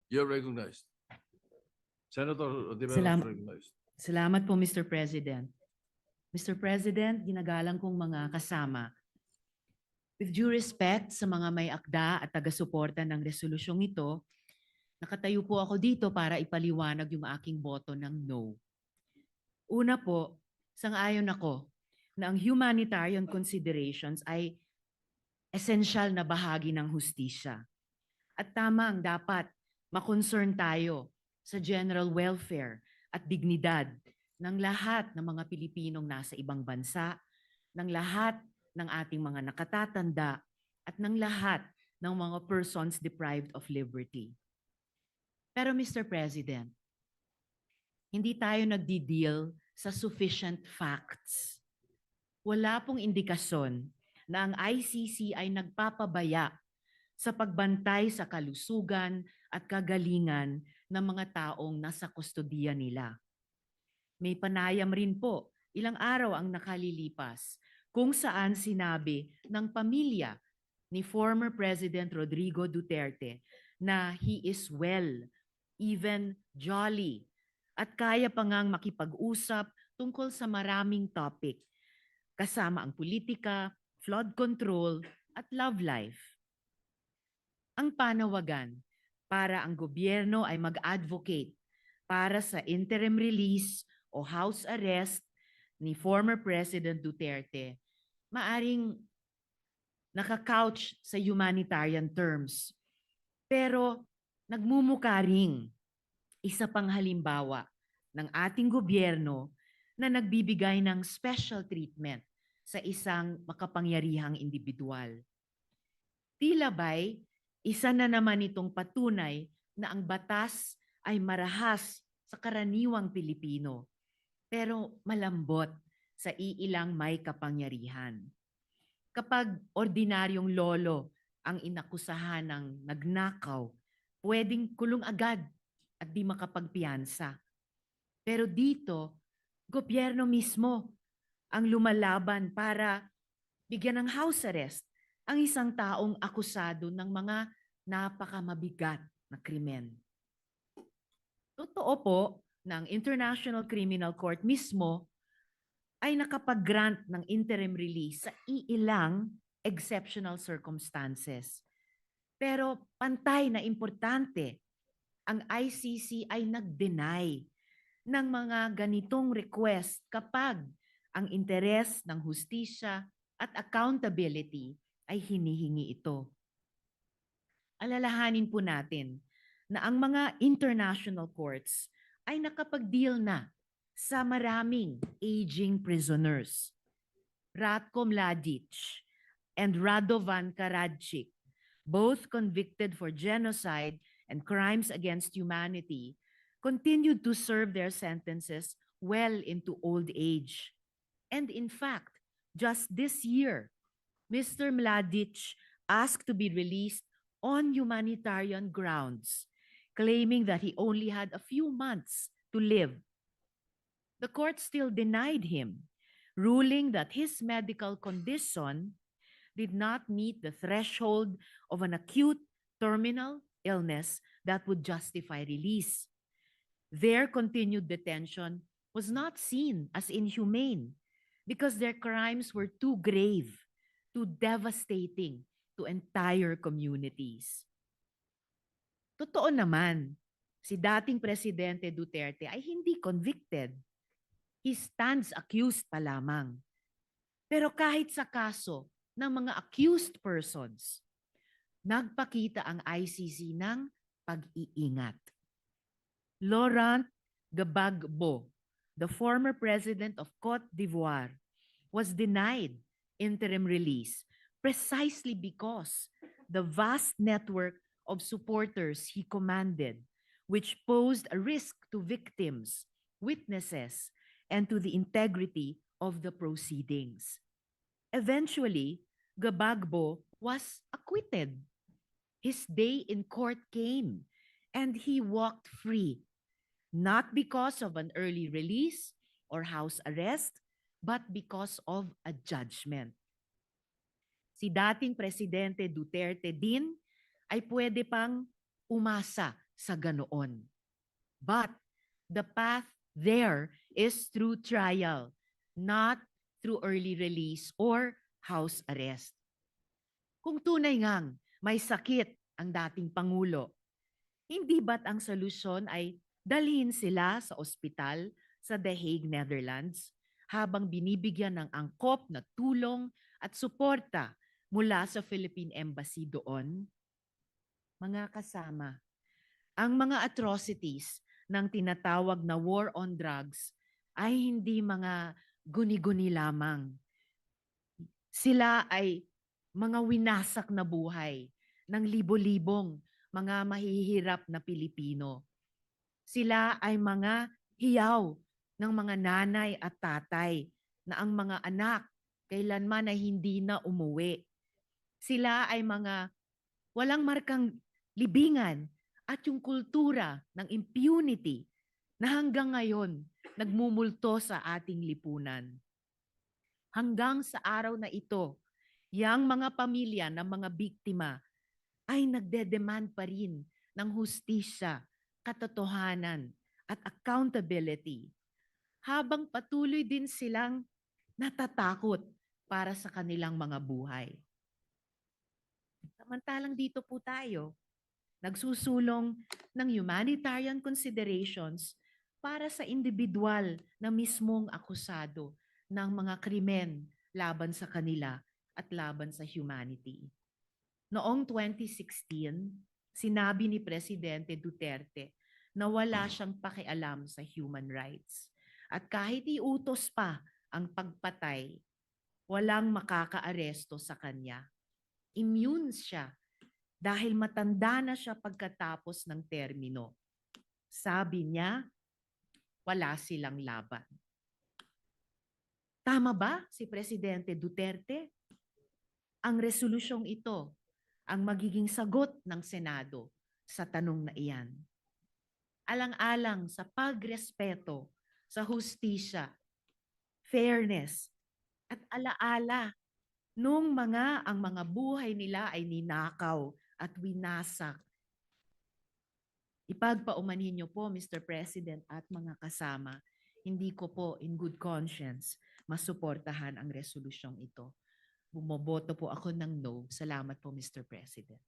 You're recognized. Senator Ontiveros Salamat. recognized. Salamat po, Mr. President. Mr. President, ginagalang kong mga kasama. With due respect sa mga may akda at taga-suporta ng resolusyong ito, nakatayo po ako dito para ipaliwanag yung aking boto ng no. Una po, sang-ayon ako na ang humanitarian considerations ay esensyal na bahagi ng hustisya. At tama ang dapat makonsern tayo sa general welfare at dignidad ng lahat ng mga Pilipinong nasa ibang bansa, ng lahat ng ating mga nakatatanda, at ng lahat ng mga persons deprived of liberty. Pero Mr. President, hindi tayo nagdi-deal sa sufficient facts. Wala pong indikasyon na ang ICC ay nagpapabaya sa pagbantay sa kalusugan at kagalingan ng mga taong nasa kustodiya nila. May panayam rin po, ilang araw ang nakalilipas, kung saan sinabi ng pamilya ni former President Rodrigo Duterte na he is well, even jolly, at kaya pa ngang makipag-usap tungkol sa maraming topic, kasama ang politika, flood control, at love life. Ang panawagan para ang gobyerno ay mag-advocate para sa interim release o house arrest ni former President Duterte, maaring nakakouch sa humanitarian terms. Pero nagmumukha ring isa pang halimbawa ng ating gobyerno na nagbibigay ng special treatment sa isang makapangyarihang individual. Tila ba'y isa na naman itong patunay na ang batas ay marahas sa karaniwang Pilipino, pero malambot sa iilang may kapangyarihan. Kapag ordinaryong lolo ang inakusahan ng nagnakaw, pwedeng kulong agad at di makapagpiyansa. Pero dito, gobyerno mismo ang lumalaban para bigyan ng house arrest ang isang taong akusado ng mga napakamabigat na krimen. Totoo po na ang International Criminal Court mismo ay nakapag-grant ng interim release sa iilang exceptional circumstances. Pero pantay na importante, ang ICC ay nag-deny ng mga ganitong request kapag ang interes ng hustisya at accountability ay hinihingi ito. Alalahanin po natin na ang mga international courts ay nakapag-deal na sa maraming aging prisoners. Ratko Mladic and Radovan Karadzic, both convicted for genocide and crimes against humanity, continued to serve their sentences well into old age. And in fact, just this year, Mr. Mladic asked to be released on humanitarian grounds, claiming that he only had a few months to live. The court still denied him, ruling that his medical condition did not meet the threshold of an acute terminal illness that would justify release. Their continued detention was not seen as inhumane because their crimes were too grave, too devastating to entire communities. Totoo naman, si dating Presidente Duterte ay hindi convicted. He stands accused pa lamang. Pero kahit sa kaso ng mga accused persons, nagpakita ang ICC ng pag-iingat. Laurent Gbagbo, the former president of Cote d'Ivoire, was denied interim release precisely because the vast network of supporters he commanded, which posed a risk to victims, witnesses, and to the integrity of the proceedings. Eventually, Gbagbo was acquitted. His day in court came, and he walked free, not because of an early release or house arrest, but because of a judgment. Si dating Presidente Duterte din ay pwede pang umasa sa ganoon. But the path there is through trial, not through early release or house arrest. Kung tunay ngang may sakit ang dating Pangulo, hindi ba't ang solusyon ay dalhin sila sa ospital sa The Hague, Netherlands, habang binibigyan ng angkop na tulong at suporta mula sa Philippine Embassy doon? Mga kasama, ang mga atrocities ng tinatawag na war on drugs ay hindi mga guni-guni lamang. Sila ay mga winasak na buhay ng libo-libong mga mahihirap na Pilipino. Sila ay mga hiyaw ng mga nanay at tatay na ang mga anak kailanman ay hindi na umuwi. Sila ay mga walang markang libingan at yung kultura ng impunity na hanggang ngayon nagmumulto sa ating lipunan. Hanggang sa araw na ito, yang mga pamilya ng mga biktima ay nagde-demand pa rin ng hustisya, katotohanan at accountability, habang patuloy din silang natatakot para sa kanilang mga buhay. Samantalang dito po tayo, nagsusulong ng humanitarian considerations para sa individual na mismong akusado ng mga krimen laban sa kanila at laban sa humanity. Noong 2016, sinabi ni Presidente Duterte na wala siyang pakialam sa human rights. At kahit iutos pa ang pagpatay, walang makakaaresto sa kanya. Immune siya dahil matanda na siya pagkatapos ng termino. Sabi niya, wala silang laban. Tama ba si Presidente Duterte? Ang resolusyong ito ang magiging sagot ng Senado sa tanong na iyan. Alang-alang sa pagrespeto sa hustisya, fairness, at alaala nung ang mga buhay nila ay ninakaw at winasak. Ipagpaumanhin niyo po, Mr. President at mga kasama, hindi ko po in good conscience masuportahan ang resolusyong ito. Bumoboto po ako ng no. Salamat po, Mr. President.